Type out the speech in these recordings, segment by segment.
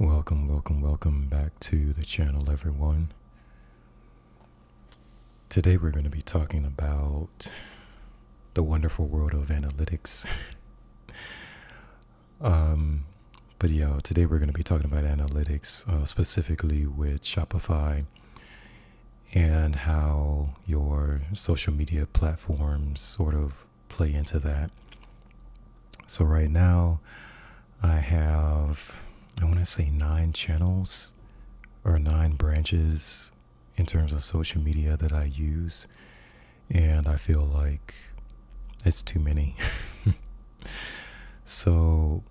Welcome back to the channel, everyone. Today we're going to be talking about the wonderful world of analytics. Today we're going to be talking about analytics, specifically with Shopify and how your social media platforms sort of play into that. So right now I want to say 9 channels or 9 branches in terms of social media that I use, and I feel like it's too many. So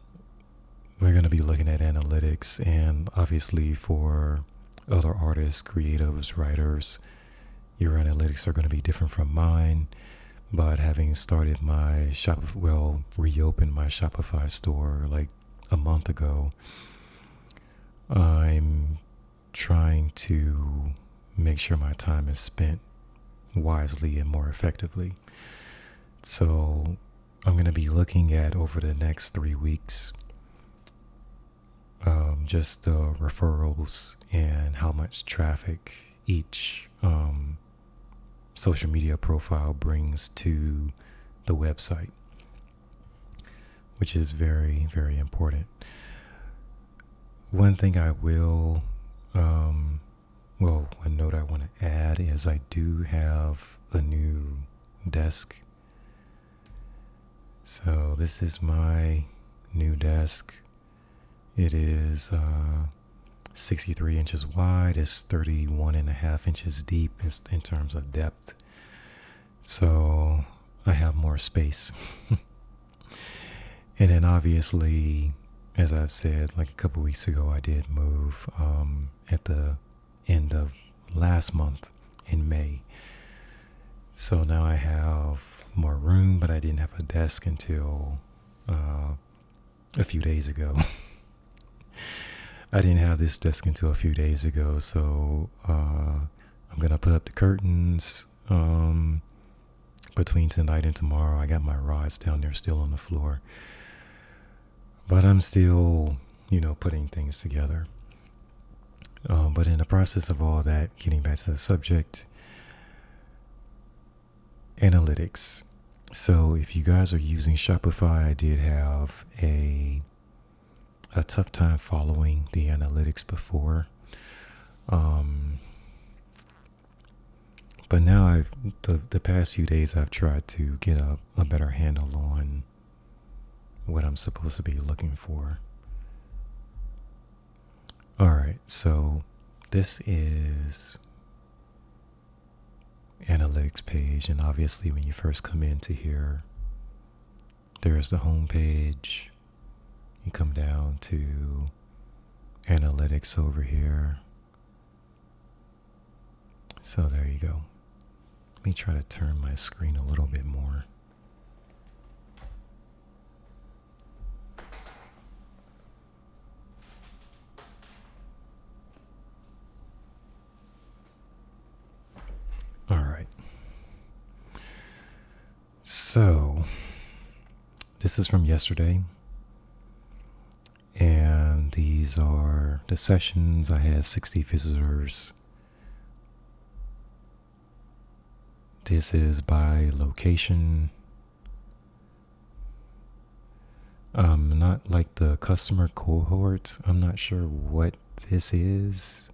we're going to be looking at analytics, and obviously for other artists, creatives, writers, your analytics are going to be different from mine. But having started my reopened my Shopify store like a month ago, I'm trying to make sure my time is spent wisely and more effectively. So I'm going to be looking at, over the next 3 weeks, just the referrals and how much traffic each social media profile brings to the website, which is very, very important. One thing one note I want to add is I do have a new desk. So this is my new desk. It is 63 inches wide. It's 31 and a half inches deep in terms of depth. So I have more space. And then obviously, as I've said, like a couple weeks ago, I did move at the end of last month in May. So now I have more room, but I didn't have a desk until a few days ago. I didn't have this desk until a few days ago, so I'm going to put up the curtains between tonight and tomorrow. I got my rods down there still on the floor. But I'm still, putting things together. But in the process of all that, getting back to the subject, analytics. So if you guys are using Shopify, I did have a tough time following the analytics before. But now the past few days I've tried to get a better handle on what I'm supposed to be looking for. All right, so this is analytics page, and obviously when you first come into here, there's the home page. You come down to analytics over here. So there you go. Let me try to turn my screen a little bit more. All right. So this is from yesterday. And these are the sessions. I had 60 visitors. This is by location. Not like the customer cohort. I'm not sure what this is.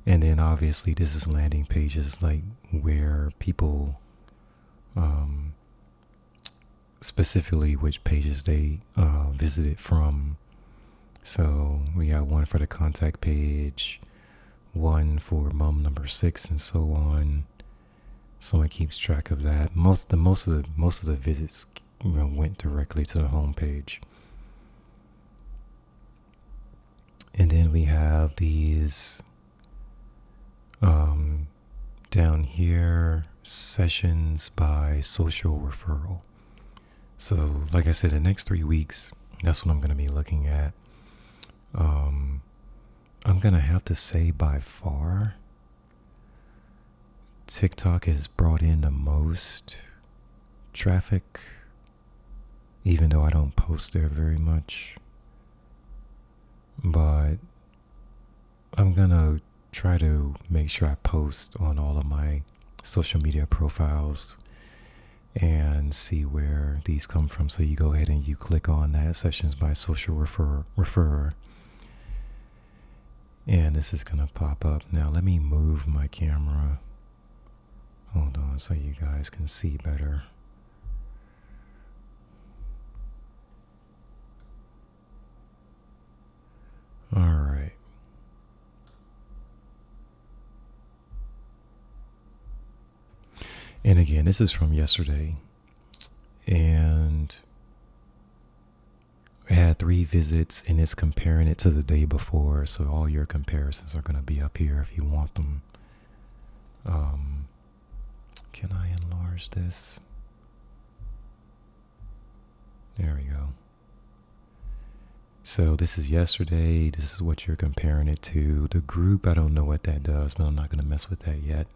And then obviously this is landing pages, like where people, specifically which pages they visited from. So we got one for the contact page, one for mom number 6, and so on. So it keeps track of that. Most of the visits went directly to the home page. And then we have these down here, sessions by social referral. So like I said, the next 3 weeks, that's what I'm going to be looking at. I'm going to have to say by far, TikTok has brought in the most traffic, even though I don't post there very much. but I'm gonna try to make sure I post on all of my social media profiles and see where these come from. So you go ahead and you click on that Sessions by Social Referrer, and this is gonna pop up. Now let me move my camera. Hold on so you guys can see better. All right. And again, this is from yesterday. And I had 3 visits, and it's comparing it to the day before. So all your comparisons are going to be up here if you want them. Can I enlarge this? There we go. So this is yesterday. This is what you're comparing it to. The group, I don't know what that does, but I'm not going to mess with that yet.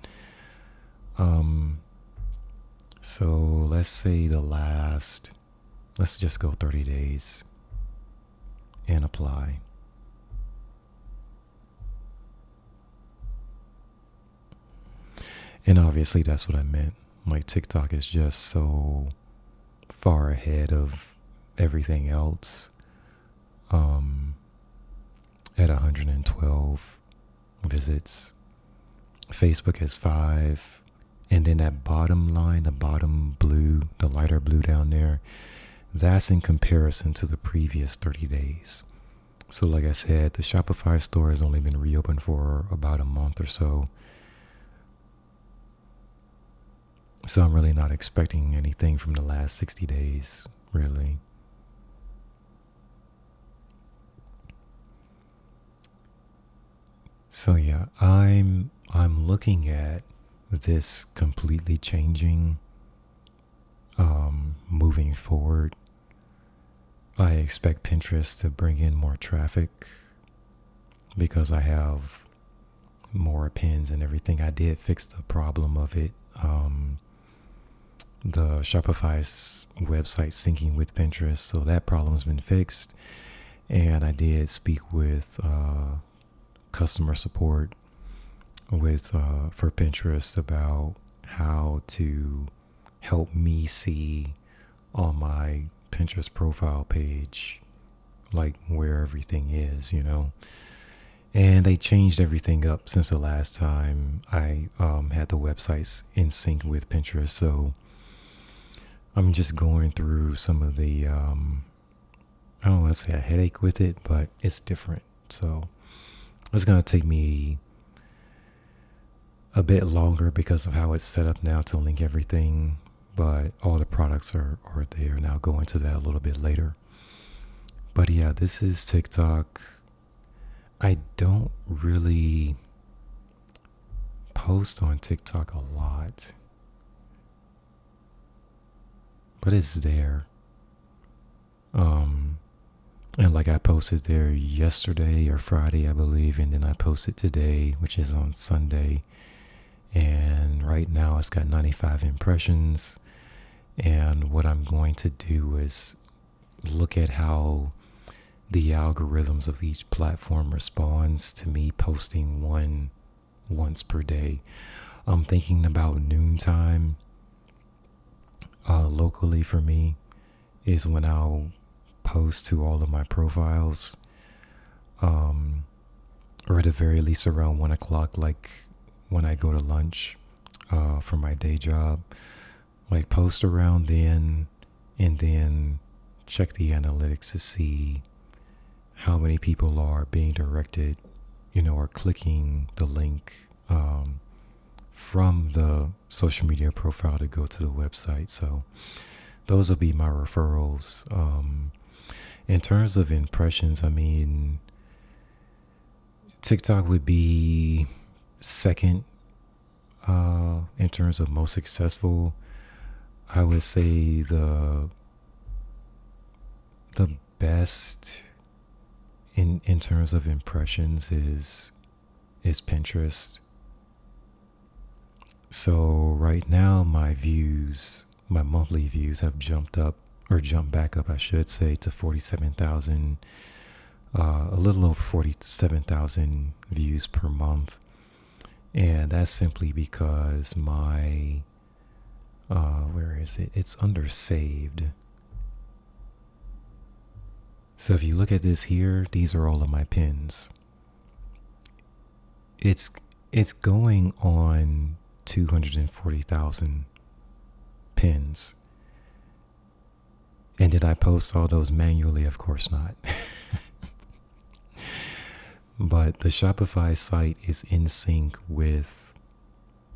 So let's say let's just go 30 days and apply. And obviously that's what I meant. Like TikTok is just so far ahead of everything else. At 112 visits. Facebook has 5. And then that bottom line, the bottom blue, the lighter blue down there, that's in comparison to the previous 30 days. So like I said, the Shopify store has only been reopened for about a month or so. So I'm really not expecting anything from the last 60 days, really. So yeah, I'm looking at this completely changing moving forward. I expect Pinterest to bring in more traffic because I have more pins and everything. I did fix the problem of it. The Shopify's website syncing with Pinterest, so that problem's been fixed. And I did speak with customer support with for Pinterest about how to help me see on my Pinterest profile page like where everything is, And they changed everything up since the last time I had the websites in sync with Pinterest. So I'm just going through some of the I don't want to say a headache with it, but it's different. So it's going to take me a bit longer because of how it's set up now to link everything, but all the products are there. Now go into that a little bit later. But yeah, this is TikTok. I don't really post on TikTok a lot, but it's there. And like I posted there yesterday or Friday, I believe, and then I posted today, which is on Sunday. And right now it's got 95 impressions. And what I'm going to do is look at how the algorithms of each platform responds to me posting once per day. I'm thinking about noontime locally for me is when I'll post to all of my profiles, or at the very least around 1 o'clock, like when I go to lunch for my day job, like post around then, and then check the analytics to see how many people are being directed, or clicking the link from the social media profile to go to the website. So those will be my referrals. In terms of impressions, I mean, TikTok would be second in terms of most successful. I would say the best in terms of impressions is Pinterest. So right now my monthly views have jumped back up, I should say, to 47,000 a little over 47,000 views per month. And that's simply because my, where is it? It's under saved. So if you look at this here, these are all of my pins. It's going on 240,000 pins. And did I post all those manually? Of course not. But the Shopify site is in sync with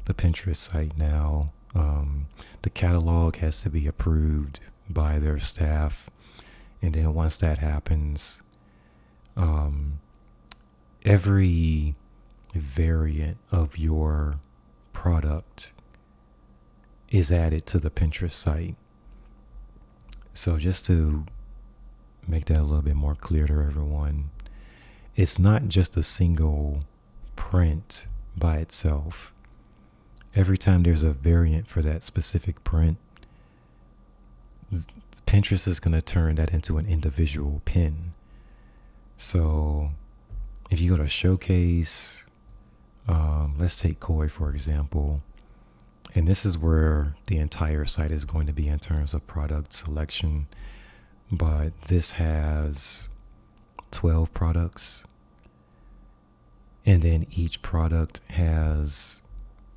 the Pinterest site now. The catalog has to be approved by their staff. And then once that happens, every variant of your product is added to the Pinterest site. So just to make that a little bit more clear to everyone, it's not just a single print by itself. Every time there's a variant for that specific print, Pinterest is going to turn that into an individual pin. So if you go to Showcase, let's take Koi for example, and this is where the entire site is going to be in terms of product selection. But this has 12 products, and then each product has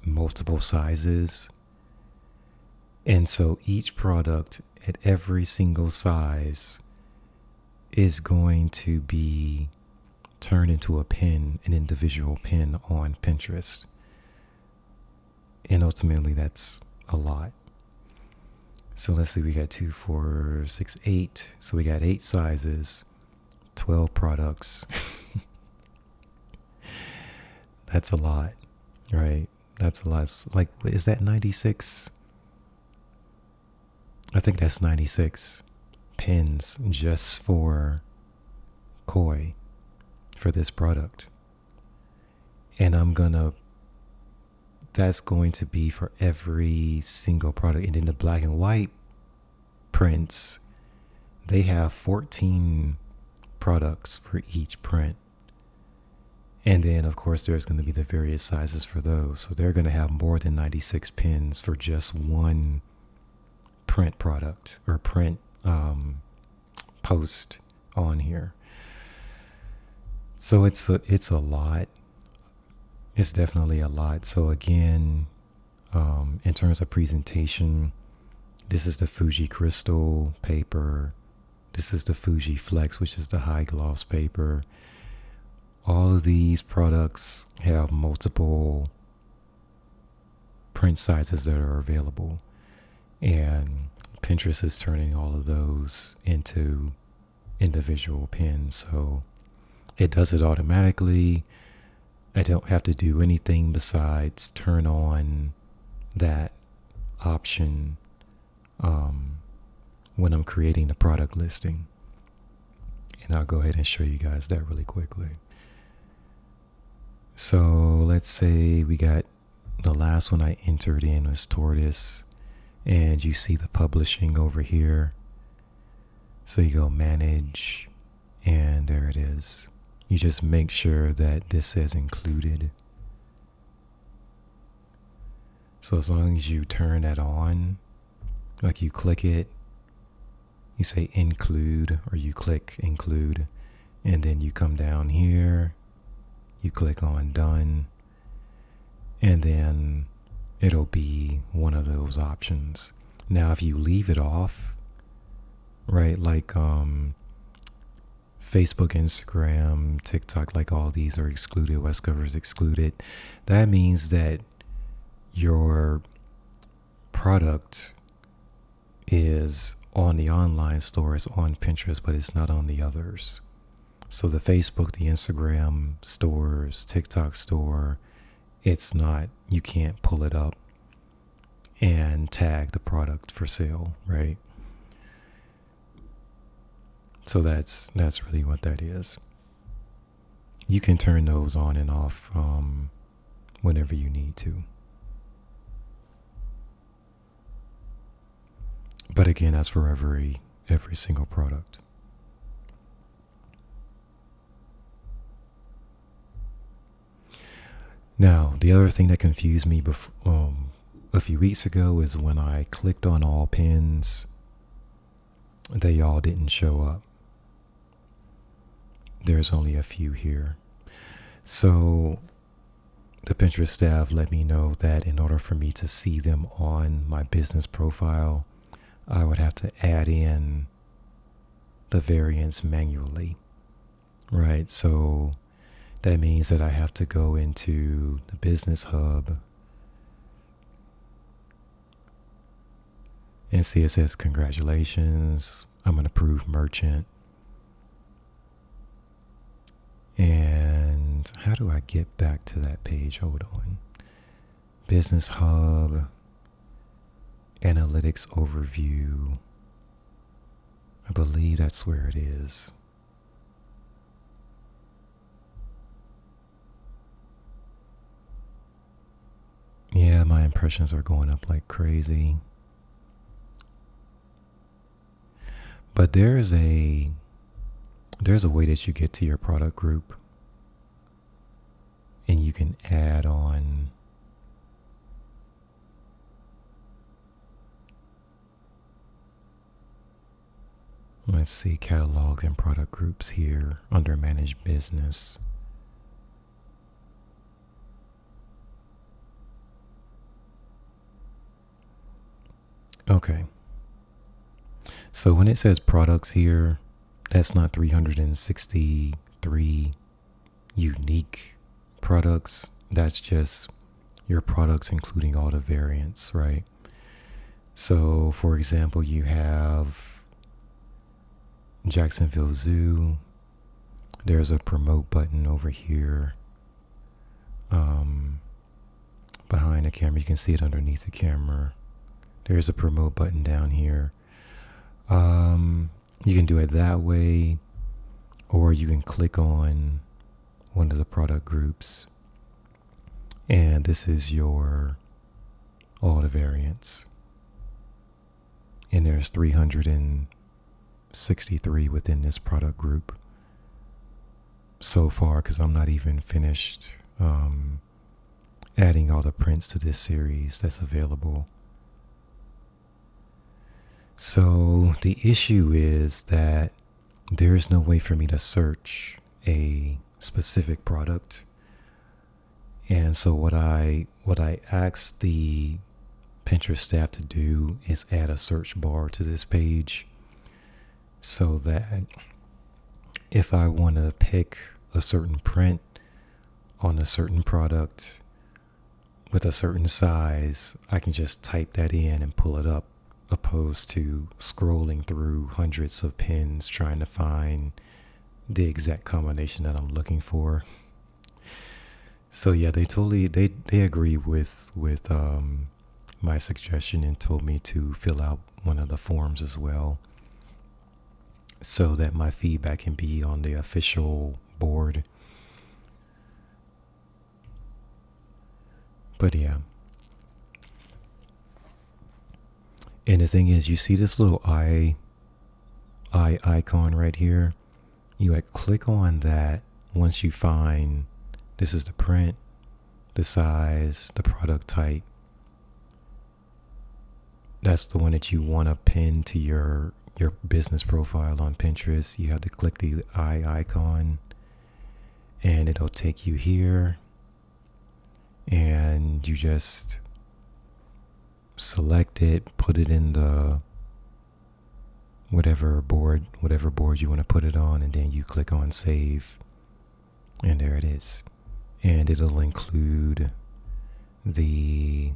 multiple sizes. And so each product at every single size is going to be turned into a pin, an individual pin on Pinterest. And ultimately that's a lot. So let's see, we got 2, 4, 6, 8. So we got 8 sizes, 12 products. That's a lot, right? That's a lot. It's like, is that 96? I think that's 96 pins just for Koi for this product. And that's going to be for every single product. And in the black and white prints, they have 14 products for each print. And then, of course, there's going to be the various sizes for those. So they're going to have more than 96 pins for just one print product or print post on here. So it's a lot. It's definitely a lot. So again, in terms of presentation, this is the Fuji Crystal paper. This is the Fuji Flex, which is the high gloss paper. All of these products have multiple print sizes that are available. And Pinterest is turning all of those into individual pins. So it does it automatically. I don't have to do anything besides turn on that option when I'm creating the product listing. And I'll go ahead and show you guys that really quickly. So let's say we got the last one I entered in was Tortoise, and you see the publishing over here. So you go manage, and there it is. You just make sure that this says included. So as long as you turn that on, like you click it, you say include, or you click include, and then you come down here, you click on done, and then it'll be one of those options. Now, if you leave it off, right, like Facebook, Instagram, TikTok, like all these are excluded, Westcover is excluded, that means that your product is on the online store, it's on Pinterest, but it's not on the others. So the Facebook, the Instagram stores, TikTok store, it's not, you can't pull it up and tag the product for sale, right? So that's really what that is. You can turn those on and off whenever you need to. But again, that's for every single product. Now, the other thing that confused me a few weeks ago is when I clicked on all pins, they all didn't show up. There's only a few here. So the Pinterest staff let me know that in order for me to see them on my business profile, I would have to add in the variants manually, right? So that means that I have to go into the business hub and see it says congratulations, I'm an approved merchant. And how do I get back to that page? Hold on. Business hub, analytics overview. I believe that's where it is. Yeah, my impressions are going up like crazy. But there's a way that you get to your product group and you can add on let's see, catalogs and product groups here under manage business. Okay. So when it says products here, that's not 363 unique products. That's just your products, including all the variants, right? So, for example, you have Jacksonville Zoo. There's a promote button over here. Behind the camera, you can see it underneath the camera. There's a promote button down here. You can do it that way, or you can click on one of the product groups, and this is your all the variants. And there's 363 within this product group so far, because I'm not even finished adding all the prints to this series that's available. So the issue is that there's no way for me to search a specific product. And so what I asked the Pinterest staff to do is add a search bar to this page so that if I want to pick a certain print on a certain product with a certain size, I can just type that in and pull it up, opposed to scrolling through hundreds of pins trying to find the exact combination that I'm looking for. So yeah, they agree with my suggestion and told me to fill out one of the forms as well, so that my feedback can be on the official board. But yeah. And the thing is, you see this little eye icon right here? You click on that once you find this is the print, the size, the product type. That's the one that you want to pin to your business profile on Pinterest. You have to click the eye icon and it'll take you here, and you just select it, put it in the whatever board you want to put it on, and then you click on save, and there it is. And it'll include the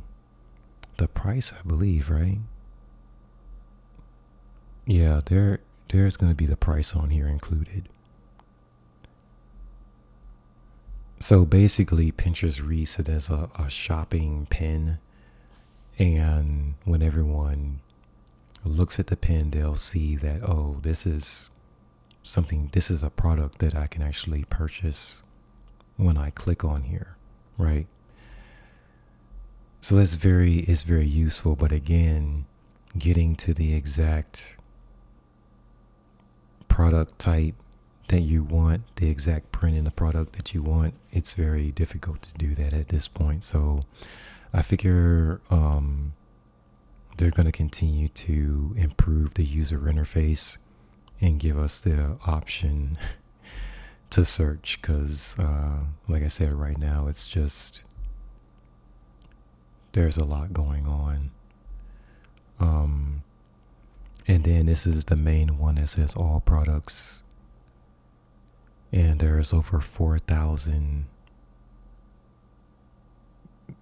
price, I believe, right? Yeah, there's going to be the price on here included. So basically, Pinterest reads it as a shopping pin, and when everyone looks at the pin, they'll see that, oh, this is a product that I can actually purchase when I click on here, right? So it's very useful. But again, getting to the exact product type that you want, the exact print in the product that you want, it's very difficult to do that at this point. So I figure they're going to continue to improve the user interface and give us the option to search, because like I said, right now it's just, there's a lot going on. And then this is the main one that says all products, and there's over 4,000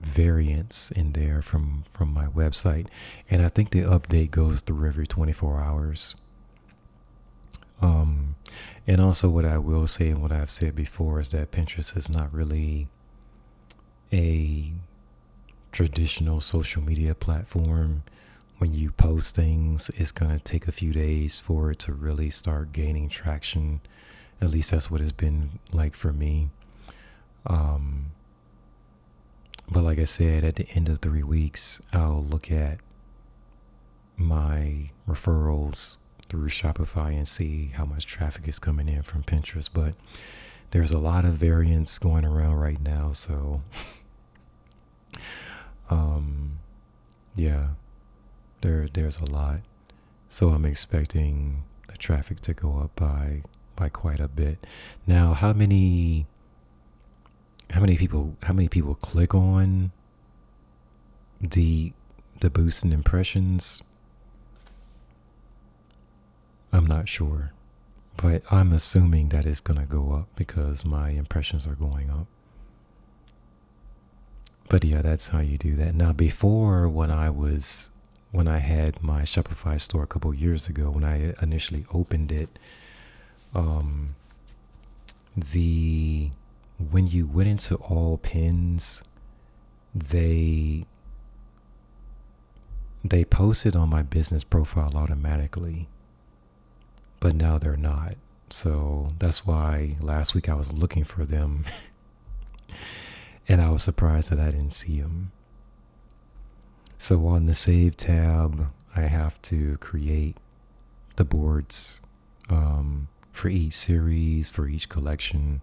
variants in there from my website, and I think the update goes through every 24 hours. And also what I will say, and what I've said before, is that Pinterest is not really a traditional social media platform. When you post things, it's going to take a few days for it to really start gaining traction. At least that's what it's been like for me. But like I said, at the end of 3 weeks, I'll look at my referrals through Shopify and see how much traffic is coming in from Pinterest. But there's a lot of variants going around right now, so yeah, there's a lot. So I'm expecting the traffic to go up by quite a bit. Now, how many people click on the boost in impressions? I'm not sure, but I'm assuming that it's going to go up because my impressions are going up. But yeah, that's how you do that. Now, before, when I had my Shopify store a couple years ago, when I initially opened it, when you went into all pins, they posted on my business profile automatically, but now they're not. So that's why last week I was looking for them and I was surprised that I didn't see them. So on the Save tab, I have to create the boards for each series, for each collection,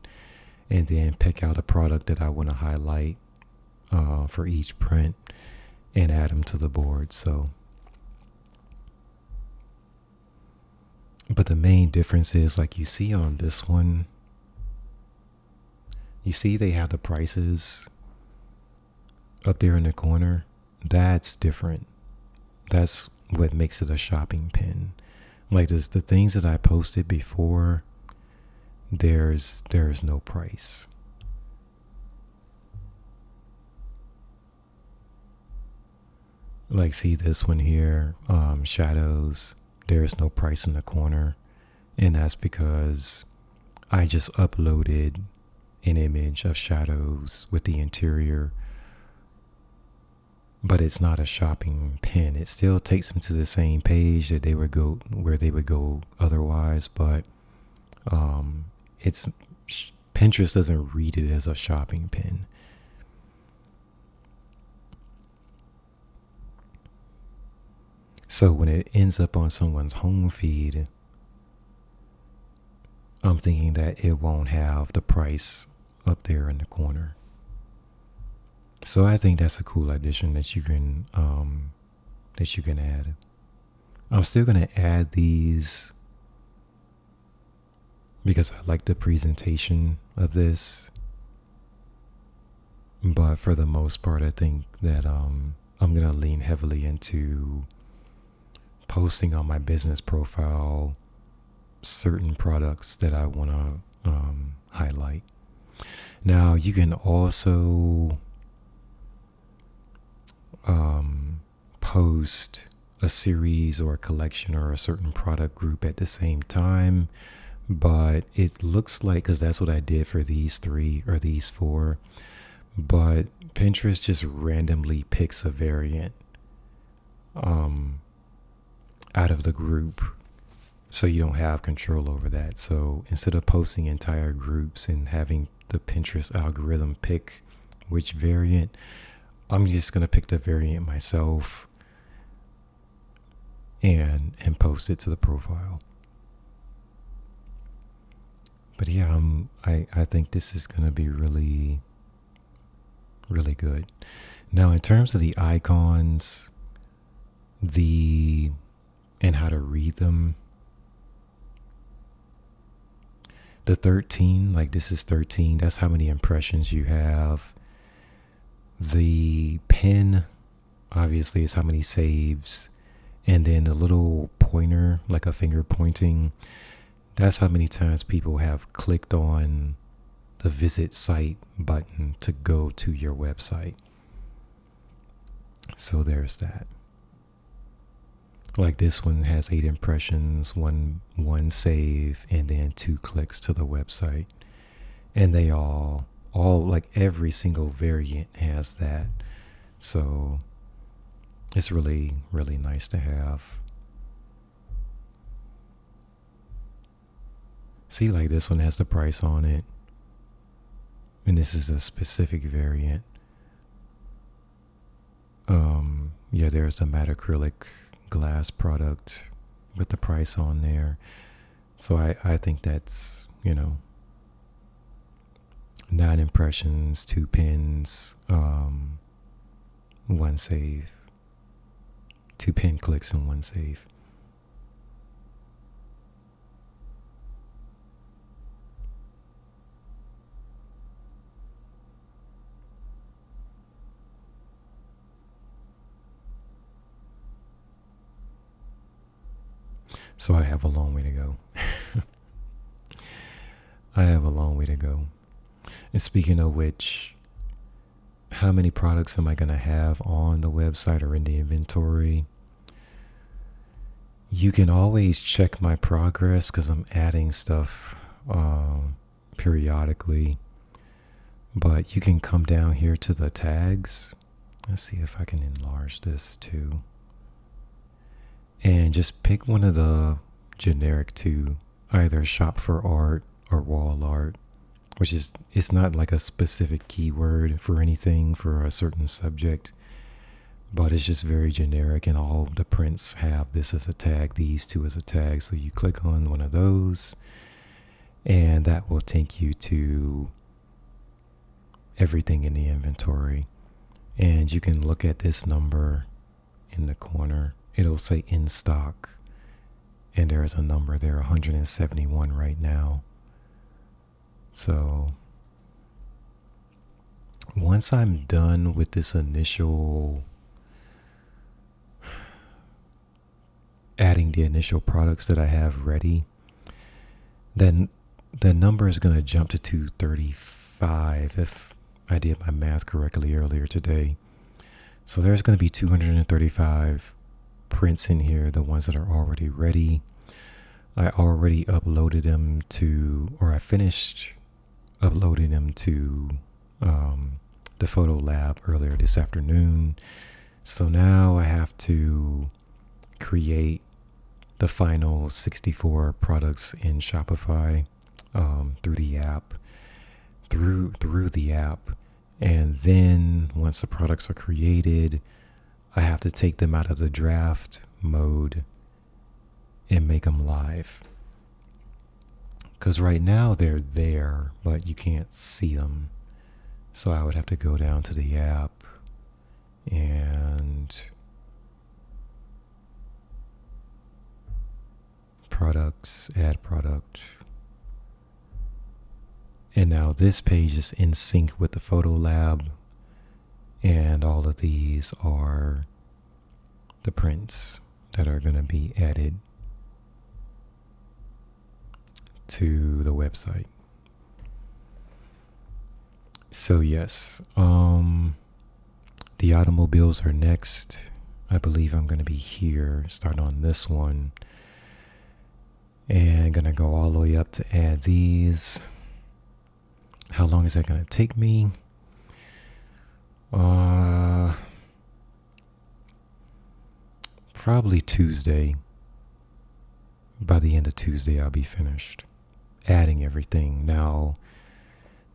and then pick out a product that I want to highlight for each print and add them to the board. So, but the main difference is, like you see on this one, you see they have the prices up there in the corner. That's different. That's what makes it a shopping pin. Like this, the things that I posted before, there's no price. Like, see this one here, shadows, there's no price in the corner. And that's because I just uploaded an image of shadows with the interior, but it's not a shopping pin. It still takes them to the same page that they would go, where they would go otherwise, but it's Pinterest doesn't read it as a shopping pin. So when it ends up on someone's home feed, I'm thinking that it won't have the price up there in the corner. So I think that's a cool addition that you can add. I'm still gonna add these because I like the presentation of this. But for the most part, I think that I'm gonna lean heavily into posting on my business profile certain products that I want to highlight. Now, you can also post a series or a collection or a certain product group at the same time, but it looks like, because that's what I did for these 3 or these 4, but Pinterest just randomly picks a variant out of the group, so you don't have control over that. So instead of posting entire groups and having the Pinterest algorithm pick which variant, I'm just going to pick the variant myself and post it to the profile. But yeah, I think this is going to be really, really good. Now, in terms of the icons, the and how to read them, the 13, like this is 13, that's how many impressions you have. The pin, obviously, is how many saves. And then the little pointer, like a finger pointing, that's how many times people have clicked on the visit site button to go to your website. So there's that. Like this one has 8 impressions, one save, and then 2 clicks to the website. And they all like every single variant has that. So it's really, really nice to have. See, like this one has the price on it. And this is a specific variant. Yeah, there's the matte acrylic glass product with the price on there. So I think that's, 9 impressions, 2 pins, 1 save, 2 pin clicks and 1 save. So I have a long way to go. I have a long way to go. And speaking of which, how many products am I going to have on the website or in the inventory? You can always check my progress because I'm adding stuff periodically. But you can come down here to the tags. Let's see if I can enlarge this too. And just pick one of the generic 2, either shop for art or wall art, which is, it's not like a specific keyword for anything for a certain subject, but it's just very generic, and all the prints have this as a tag, these 2 as a tag. So you click on one of those and that will take you to everything in the inventory. And you can look at this number in the corner. It'll say in stock, and there's a number there, 171 right now. So once I'm done with this initial adding the initial products that I have ready, then the number is going to jump to 235 if I did my math correctly earlier today. So there's going to be 235 prints in here, the ones that are already ready. I already uploaded them to, or I finished uploading them to the photo lab earlier this afternoon. So now I have to create the final 64 products in Shopify through the app, and then once the products are created, I have to take them out of the draft mode and make them live. Because right now they're there, but you can't see them. So I would have to go down to the app and products, add product. And now this page is in sync with the photo lab. And all of these are the prints that are going to be added to the website. So yes, the automobiles are next. I believe I'm going to be here, start on this one, and going to go all the way up to add these. How long is that going to take me? Probably Tuesday. By the end of Tuesday, I'll be finished adding everything. Now,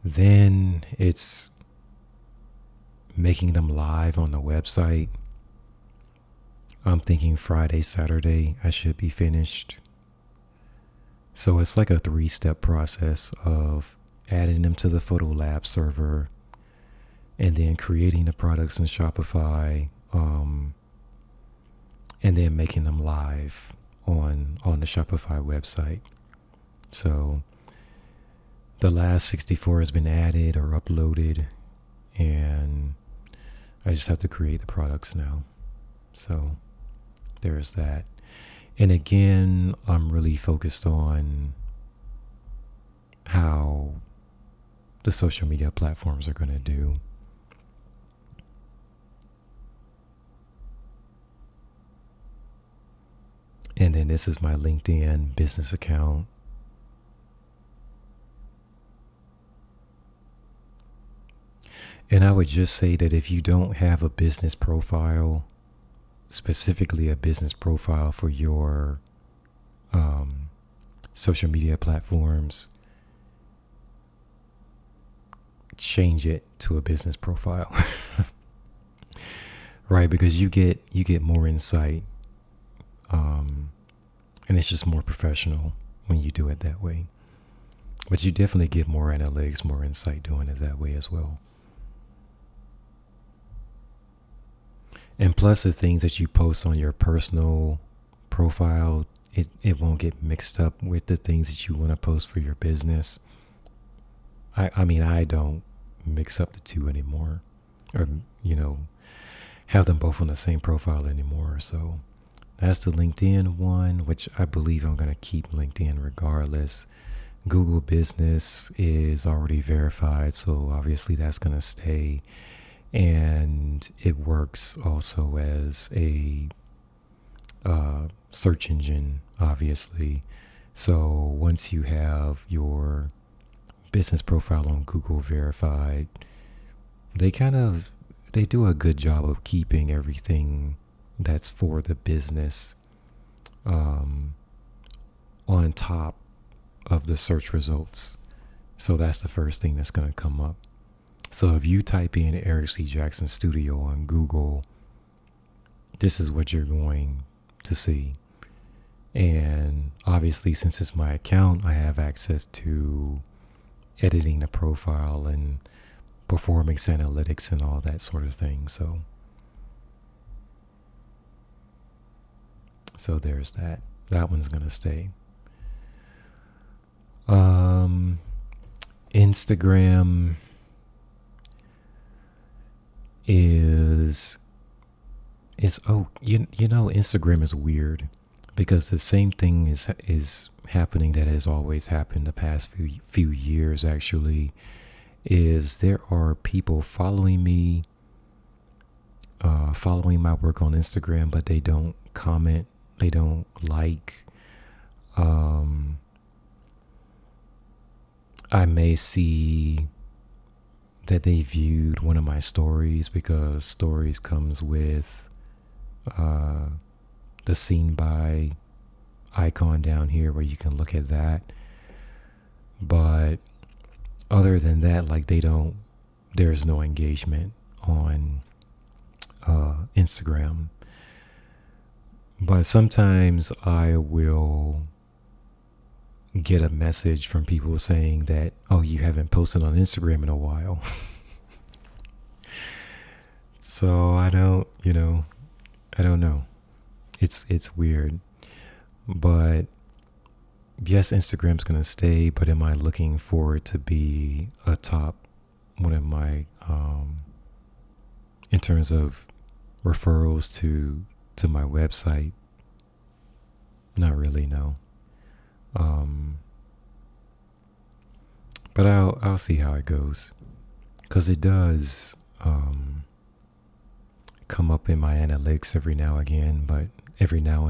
then it's making them live on the website. I'm thinking Friday, Saturday, I should be finished. So it's like a 3-step process of adding them to the Photo Lab server and then creating the products in Shopify, and then making them live on the Shopify website. So the last 64 has been added or uploaded, and I just have to create the products now. So there's that. And again, I'm really focused on how the social media platforms are going to do. And then this is my LinkedIn business account. And I would just say that if you don't have a business profile, specifically a business profile for your social media platforms, change it to a business profile. Right? Because you get more insight, and it's just more professional when you do it that way. But you definitely get more analytics, more insight doing it that way as well. And plus, the things that you post on your personal profile, it won't get mixed up with the things that you want to post for your business. I mean, I don't mix up the two anymore, or, have them both on the same profile anymore. So that's the LinkedIn one, which I believe I'm going to keep LinkedIn regardless. Google Business is already verified, so obviously that's going to stay. And it works also as a search engine, obviously. So once you have your business profile on Google verified, they do a good job of keeping everything that's for the business on top of the search results. So that's the first thing that's going to come up. So if you type in Eric C. Jackson Studio on Google, this is what you're going to see. And obviously, since it's my account, I have access to editing the profile and performance analytics and all that sort of thing. So there's that. That one's going to stay. Instagram Instagram is weird because the same thing is happening that has always happened the past few years. Actually, is there are people following me, following my work on Instagram, but they don't comment, they don't like. I may see that they viewed one of my stories, because stories comes with the seen by icon down here where you can look at that. But other than that, like there's no engagement on Instagram. But sometimes I will get a message from people saying that, oh, you haven't posted on Instagram in a while. So I don't know. It's weird. But yes, Instagram's going to stay, but am I looking for it to be a top one of my, in terms of referrals to my website? Not really, no. But I'll see how it goes, because it does come up in my analytics every now and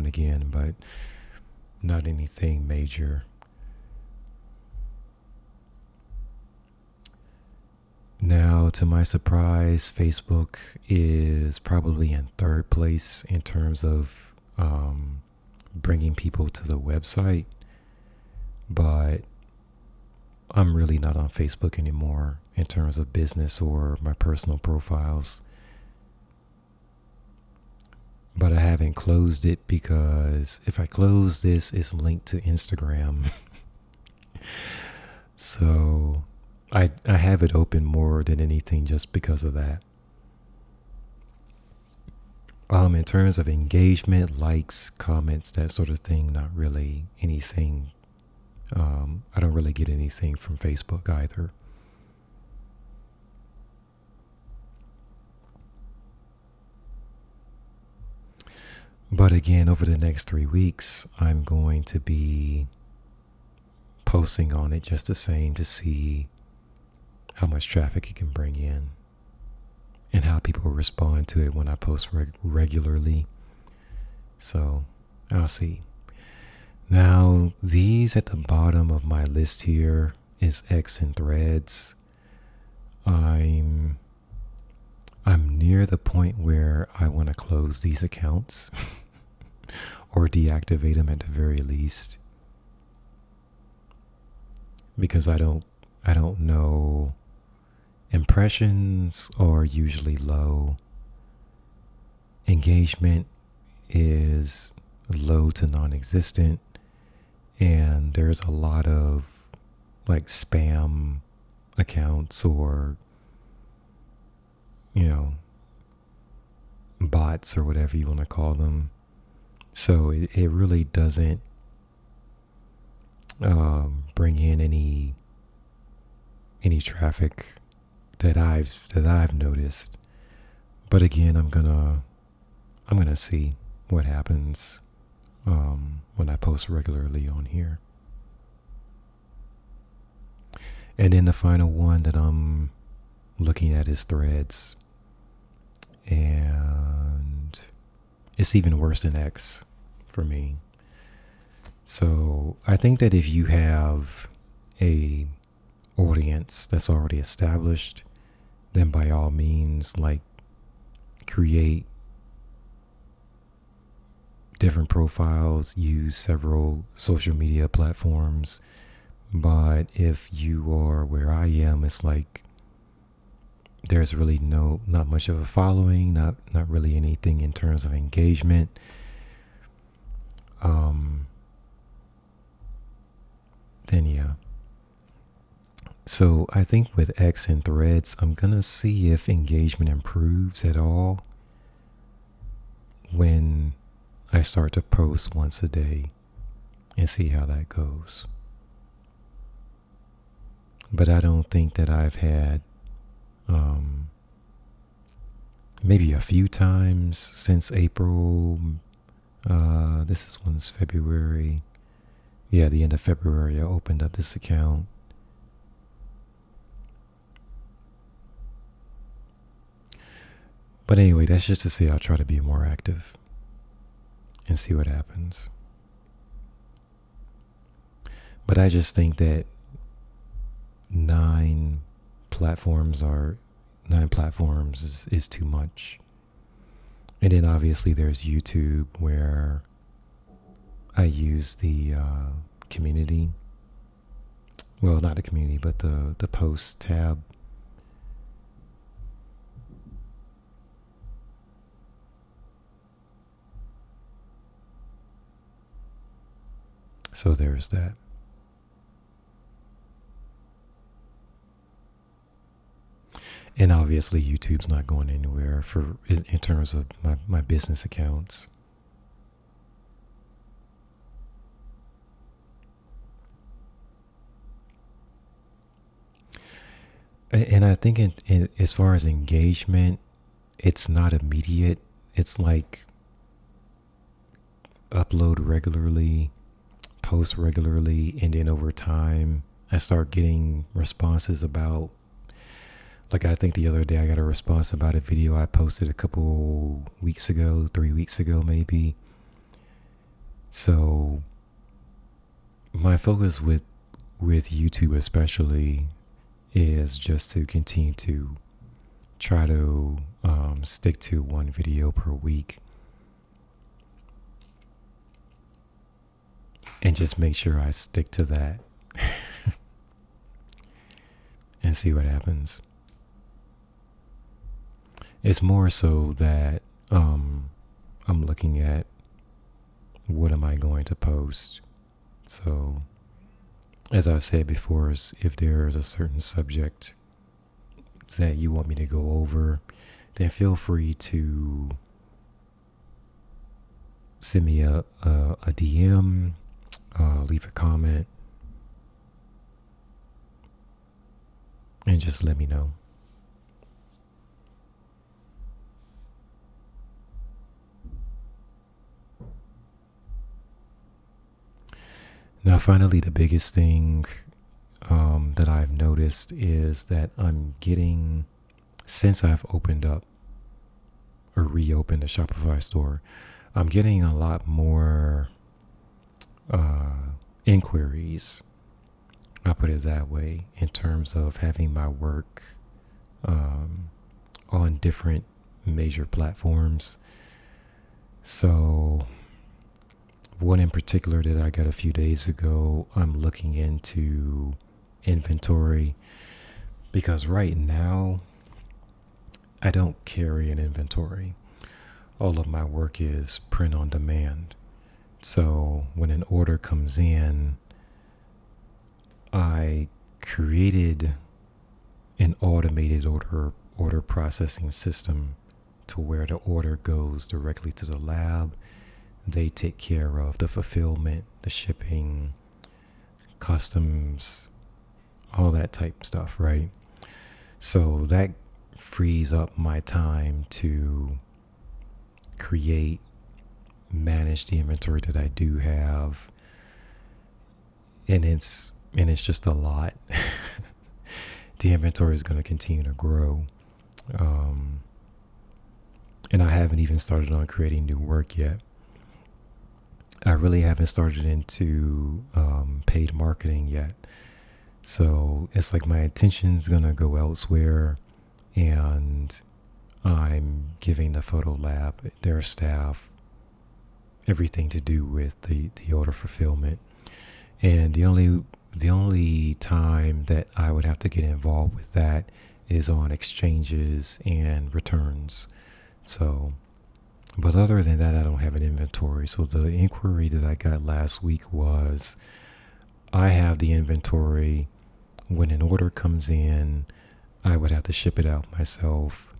again, but not anything major. Now, to my surprise, Facebook is probably in third place in terms of bringing people to the website, but I'm really not on Facebook anymore in terms of business or my personal profiles. But I haven't closed it, because if I close this, it's linked to Instagram. So I have it open more than anything just because of that. In terms of engagement, likes, comments, that sort of thing, not really anything. I don't really get anything from Facebook either. But again, over the next 3 weeks, I'm going to be posting on it just the same to see how much traffic it can bring in and how people respond to it when I post regularly. So I'll see. Now, these at the bottom of my list here is X and Threads. I'm near the point where I want to close these accounts or deactivate them at the very least, because I don't know. Impressions are usually low. Engagement is low to non-existent, and there's a lot of like spam accounts or bots or whatever you want to call them. So it really doesn't bring in any traffic that I've noticed. But again, I'm gonna see what happens when I post regularly on here. And then the final one that I'm looking at is Threads, and it's even worse than X for me. So I think that if you have a audience that's already established, then by all means, like, create different profiles, use several social media platforms. But if you are where I am, it's like there's really not much of a following, not really anything in terms of engagement. Then yeah. So I think with X and Threads, I'm gonna see if engagement improves at all when I start to post once a day and see how that goes. But I don't think that I've had maybe a few times since April. This one's February. Yeah, the end of February, I opened up this account. But anyway, that's just to say I'll try to be more active and see what happens. But I just think that 9 platforms is too much. And then obviously there's YouTube, where I use the community. Well, not the community, but the post tab. So there's that. And obviously YouTube's not going anywhere in terms of my business accounts. And I think as far as engagement, it's not immediate. It's like upload regularly, post regularly, and then over time I start getting responses about, like, I think the other day I got a response about a video I posted a couple weeks ago, 3 weeks ago maybe. So my focus with YouTube especially is just to continue to try to stick to one video per week and just make sure I stick to that and see what happens. It's more so that I'm looking at what am I going to post. So as I've said before, is if there's a certain subject that you want me to go over, then feel free to send me a DM, leave a comment, and just let me know. Now, finally, the biggest thing that I've noticed is that I'm getting, since I've opened up or reopened the Shopify store, I'm getting a lot more inquiries. I'll put it that way, in terms of having my work on different major platforms. So, one in particular that I got a few days ago, I'm looking into inventory, because right now I don't carry an inventory. All of my work is print on demand. So when an order comes in, I created an automated order processing system to where the order goes directly to the lab. They take care of the fulfillment, the shipping, customs, all that type stuff, right? So that frees up my time to create, manage the inventory that I do have. And it's just a lot. The inventory is going to continue to grow. And I haven't even started on creating new work yet. I really haven't started into paid marketing yet. So it's like my attention is going to go elsewhere, and I'm giving the photo lab, their staff, everything to do with the order fulfillment. And the only time that I would have to get involved with that is on exchanges and returns. So, but other than that, I don't have an inventory. So the inquiry that I got last week was, I have the inventory. When an order comes in, I would have to ship it out myself.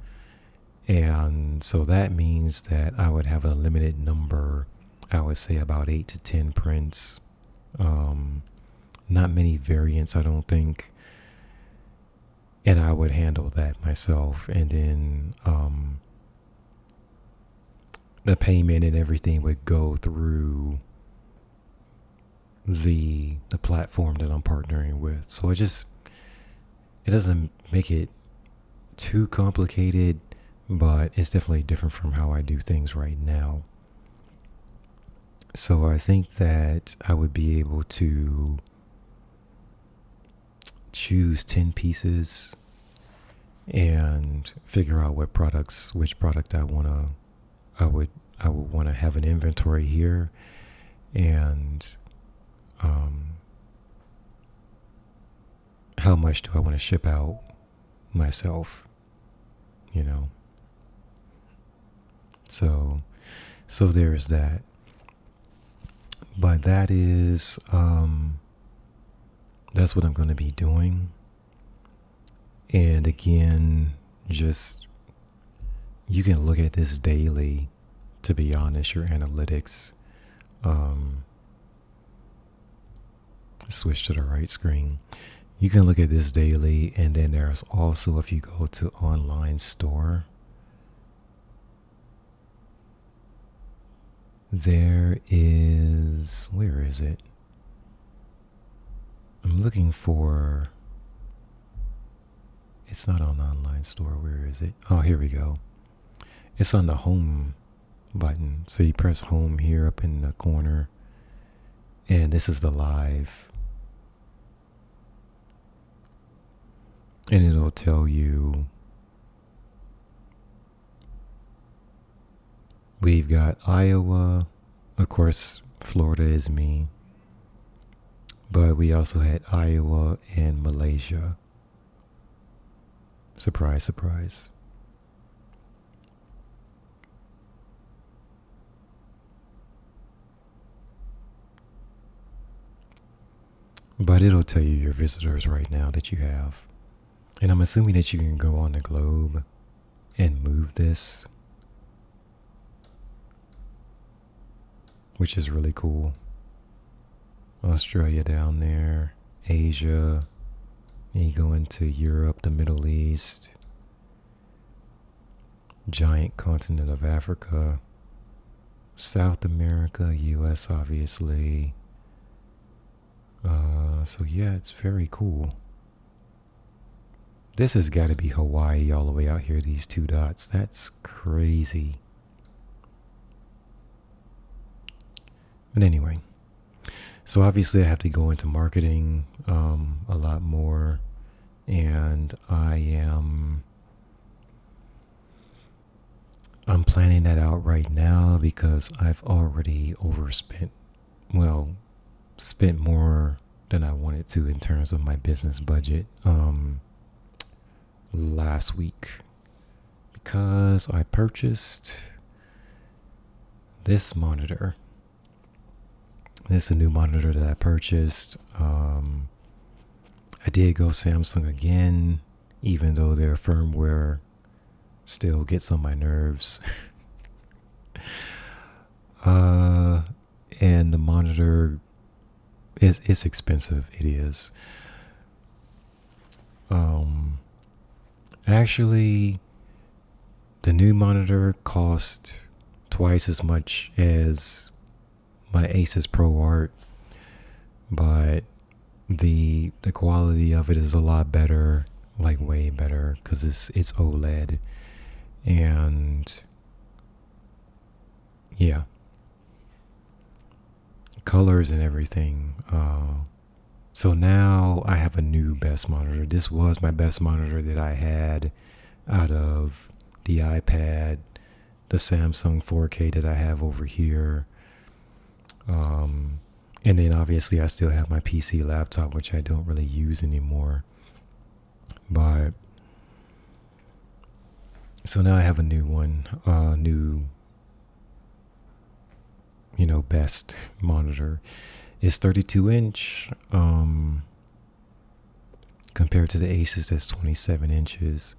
And so that means that I would have a limited number, I would say about 8 to 10 prints. Not many variants, I don't think. And I would handle that myself. And then the payment and everything would go through the platform that I'm partnering with. So it doesn't make it too complicated, but it's definitely different from how I do things right now. So I think that I would be able to choose 10 pieces and figure out which product I would want to have an inventory here, and how much do I want to ship out myself, so there's that. But that's what I'm going to be doing. And again, just, you can look at this daily, to be honest, your analytics. Switch to the right screen. You can look at this daily, and then there's also, if you go to online store, there is, where is it? I'm looking for, it's not on online store. Where is it? Oh, here we go. It's on the home button. So you press home here up in the corner, and this is the live. And it'll tell you we've got Iowa, of course, Florida is me, but we also had Iowa and Malaysia. Surprise, surprise. but it'll tell you your visitors right now that you have. And I'm assuming that you can go on the globe and move this, which is really cool. Australia down there, Asia, and you go into Europe, the Middle East, giant continent of Africa, South America, US, obviously. So yeah, it's very cool. This has got to be Hawaii all the way out here, these 2 dots. That's crazy. But anyway, so obviously I have to go into marketing a lot more. And I'm planning that out right now because I've already spent more than I wanted to in terms of my business budget last week, because I purchased this monitor. This is a new monitor that I purchased. I did go Samsung again, even though their firmware still gets on my nerves. And the monitor it's expensive. It is. Actually, the new monitor cost twice as much as my Asus ProArt, but the quality of it is a lot better, like way better, because it's OLED, and yeah, colors and everything. So now I have a new best monitor. This was my best monitor that I had out of the iPad, the Samsung 4K that I have over here. And then obviously I still have my PC laptop, which I don't really use anymore. But so now I have a new one, best monitor. It's 32 inch, compared to the Asus that's 27 inches.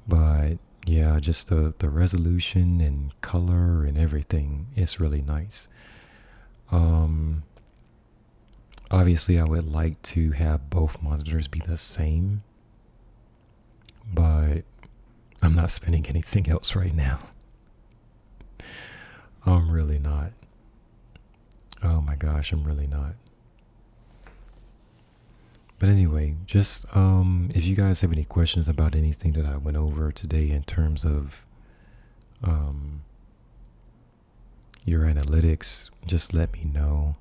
But yeah, just the resolution and color and everything is really nice. Obviously I would like to have both monitors be the same, but I'm not spending anything else right now. I'm really not. Oh my gosh, I'm really not. But anyway, just if you guys have any questions about anything that I went over today in terms of your analytics, just let me know.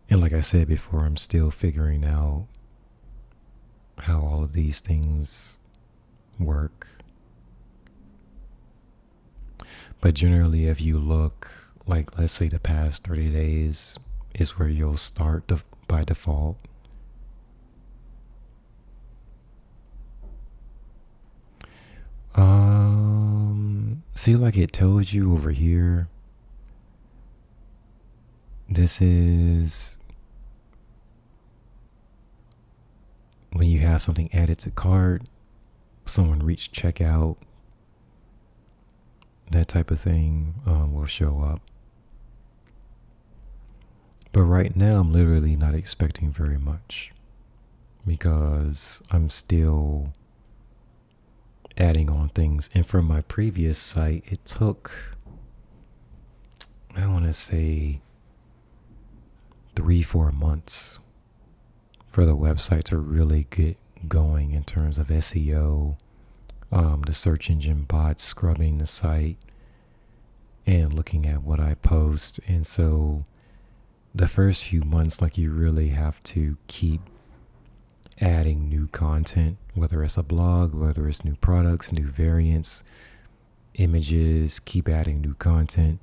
And like I said before, I'm still figuring out how all of these things work. But generally, if you look, like let's say the past 30 days is where you'll start by default. See, like it tells you over here, this is when you have something added to cart, someone reached checkout, that type of thing will show up. But right now, I'm literally not expecting very much because I'm still adding on things. And from my previous site, it took, I want to say, 3-4 months for the website to really get going in terms of SEO, the search engine bots scrubbing the site and looking at what I post. And so the first few months, like, you really have to keep adding new content, whether it's a blog, whether it's new products, new variants, images, keep adding new content,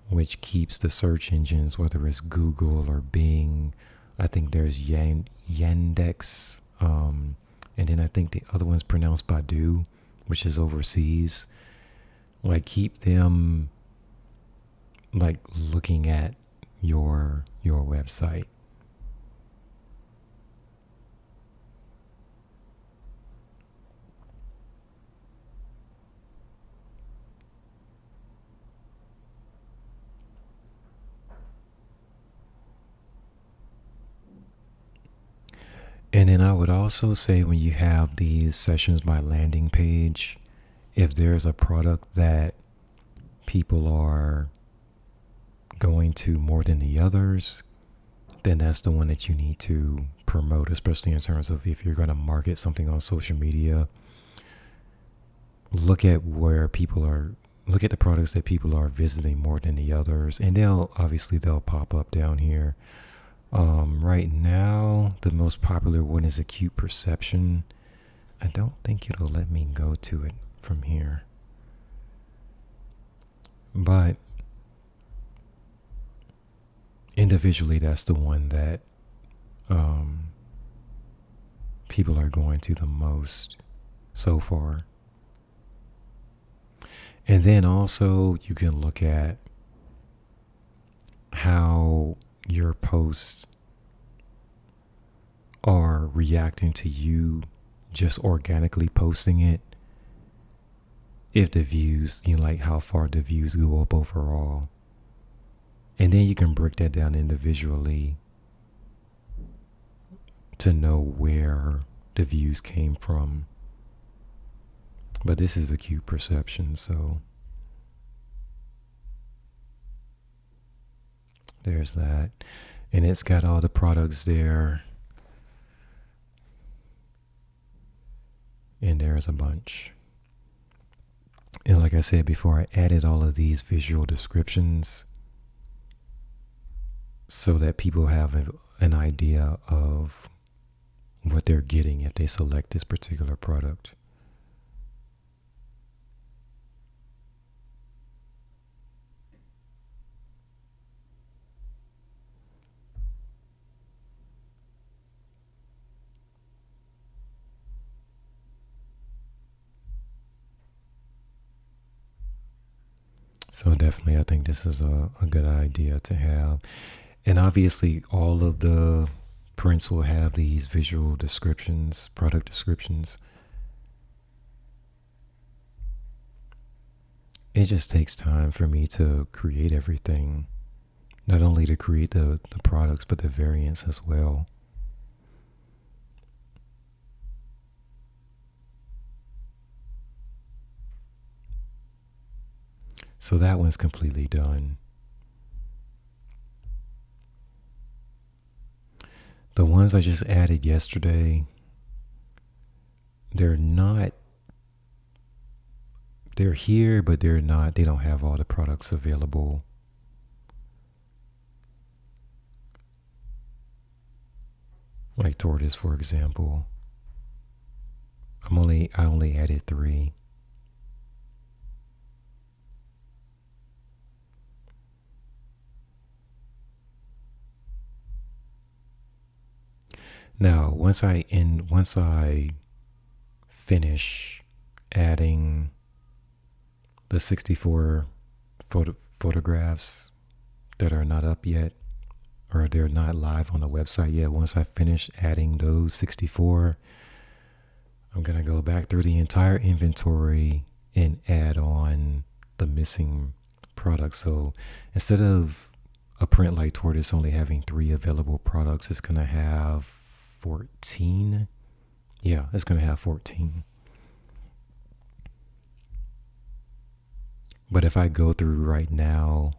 which keeps the search engines, whether it's Google or Bing. I think there's Yandex, and then I think the other one's pronounced Baidu, which is overseas. Like, keep them like looking at your website And then I would also say when you have these sessions by landing page, if there's a product that people are going to more than the others, then that's the one that you need to promote, especially in terms of if you're going to market something on social media. Look at look at the products that people are visiting more than the others, and they'll pop up down here. Right now, the most popular one is acute perception. I don't think it'll let me go to it from here. But individually, that's the one that people are going to the most so far. And then also you can look at how your posts are reacting to you just organically posting it. If the views, like how far the views go up overall. And then you can break that down individually to know where the views came from. But this is acute perception, so there's that. And it's got all the products there. And there's a bunch. And like I said before, I added all of these visual descriptions so that people have an idea of what they're getting if they select this particular product. So definitely, I think this is a good idea to have. And obviously, all of the prints will have these visual descriptions, product descriptions. It just takes time for me to create everything. Not only to create the products, but the variants as well. So that one's completely done. The ones I just added yesterday, they're here, but they don't have all the products available. Like tortoise, for example. I only added 3. Now, once I finish adding the 64 photographs that are not up yet, or they're not live on the website yet, once I finish adding those 64, I'm going to go back through the entire inventory and add on the missing products. So instead of a print like tortoise only having 3 available products, it's going to have 14. Yeah, it's going to have 14. But if I go through right now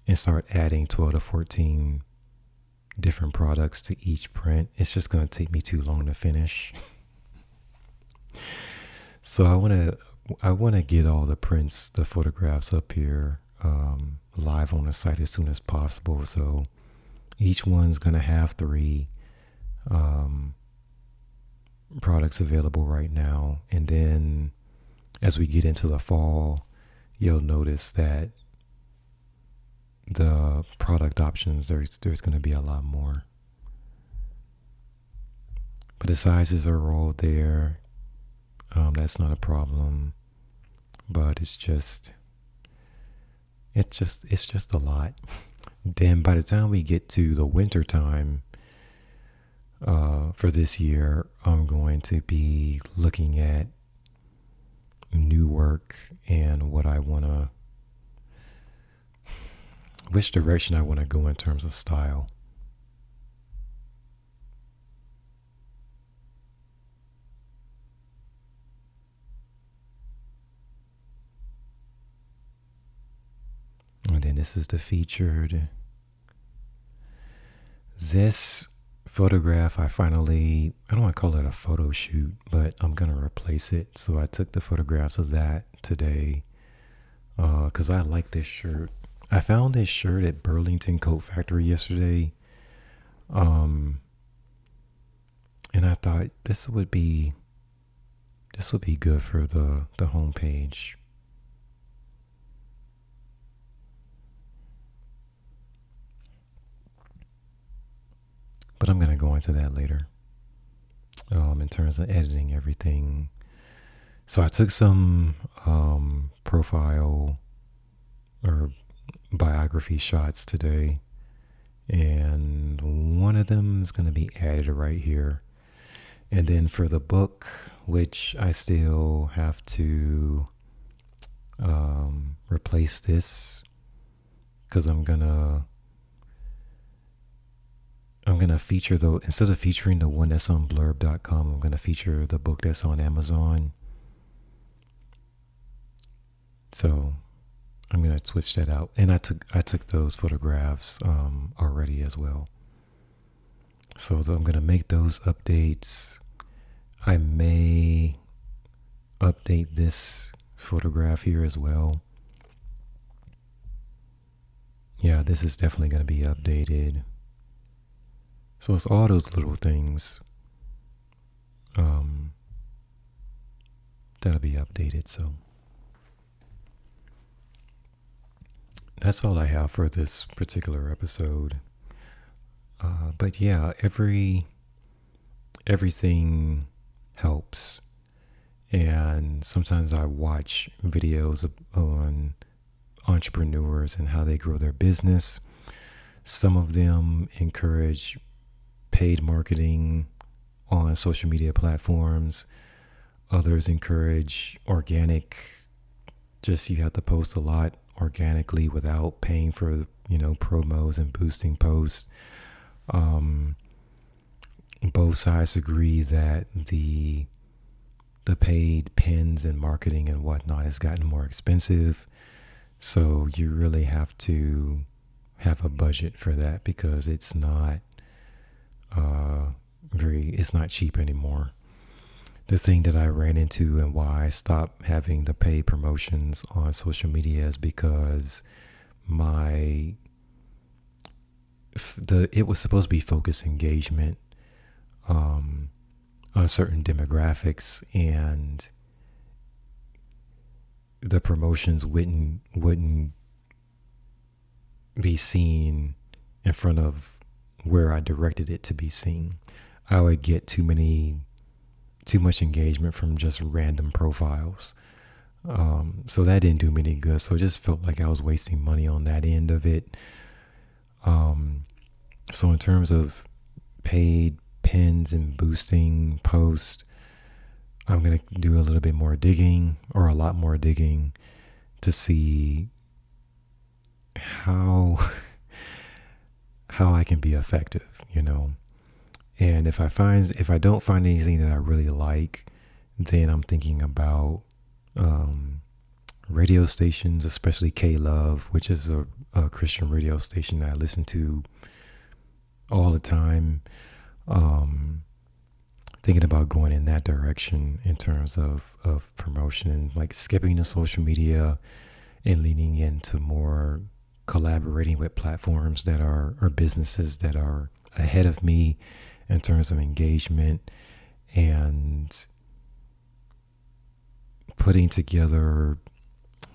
and start adding 12 to 14 different products to each print, it's just going to take me too long to finish. So I want to get all the prints, the photographs up here live on the site as soon as possible. So each one's going to have 3 products available right now. And then as we get into the fall, you'll notice that the product options, there's going to be a lot more. But the sizes are all there. That's not a problem. But it's just a lot. Then by the time we get to the winter time for this year, I'm going to be looking at new work and which direction I want to go in terms of style. then this is the featured. This photograph, I don't want to call it a photo shoot, but I'm going to replace it. So I took the photographs of that today because I like this shirt. I found this shirt at Burlington Coat Factory yesterday. And I thought this would be good for the homepage. But I'm going to go into that later in terms of editing everything. So I took some profile or biography shots today. And one of them is going to be added right here. And then for the book, which I still have to replace this because I'm gonna feature instead of featuring the one that's on blurb.com, I'm gonna feature the book that's on Amazon. So I'm gonna switch that out. And I took those photographs already as well. So I'm gonna make those updates. I may update this photograph here as well. Yeah, this is definitely gonna be updated. So it's all those little things that'll be updated. So that's all I have for this particular episode. But yeah, everything helps. And sometimes I watch videos on entrepreneurs and how they grow their business. Some of them encourage paid marketing on social media platforms. Others encourage organic, just you have to post a lot organically without paying for, promos and boosting posts. Both sides agree that the paid pins and marketing and whatnot has gotten more expensive. So you really have to have a budget for that because it's not it's not cheap anymore. The thing that I ran into and why I stopped having the paid promotions on social media is because it was supposed to be focused engagement on certain demographics, and the promotions wouldn't be seen in front of where I directed it to be seen. I would get too much engagement from just random profiles. So that didn't do me any good. So it just felt like I was wasting money on that end of it. So in terms of paid pins and boosting posts, I'm going to do a little bit more digging, or a lot more digging, to see how I can be effective, And if I don't find anything that I really like, then I'm thinking about radio stations, especially K-Love, which is a Christian radio station that I listen to all the time. Thinking about going in that direction in terms of promotion, and like skipping the social media and leaning into more collaborating with platforms that are, or businesses that are ahead of me in terms of engagement, and putting together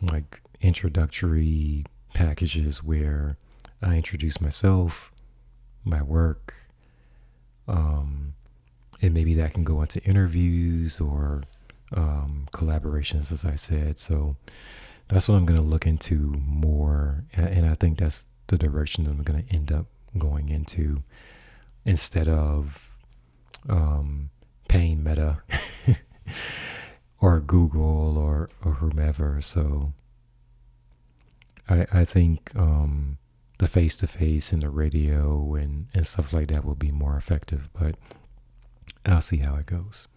like introductory packages where I introduce myself, my work, and maybe that can go into interviews or collaborations, as I said. So that's what I'm going to look into more, and I think that's the direction that I'm going to end up going into, instead of paying Meta or Google or whomever. So I think the face-to-face and the radio and stuff like that will be more effective, but I'll see how it goes.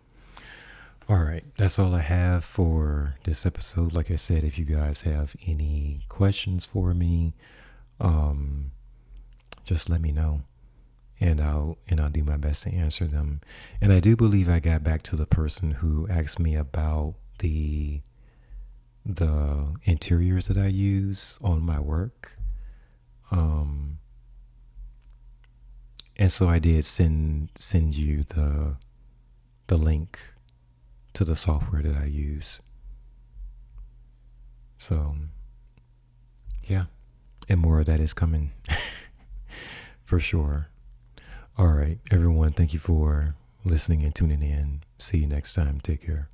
All right, that's all I have for this episode. Like I said, if you guys have any questions for me, um, just let me know, and I'll do my best to answer them. And I do believe I got back to the person who asked me about the interiors that I use on my work. And so I did send you the link to the software that I use. So yeah, and more of that is coming for sure. All right, everyone, thank you for listening and tuning in. See you next time. Take care.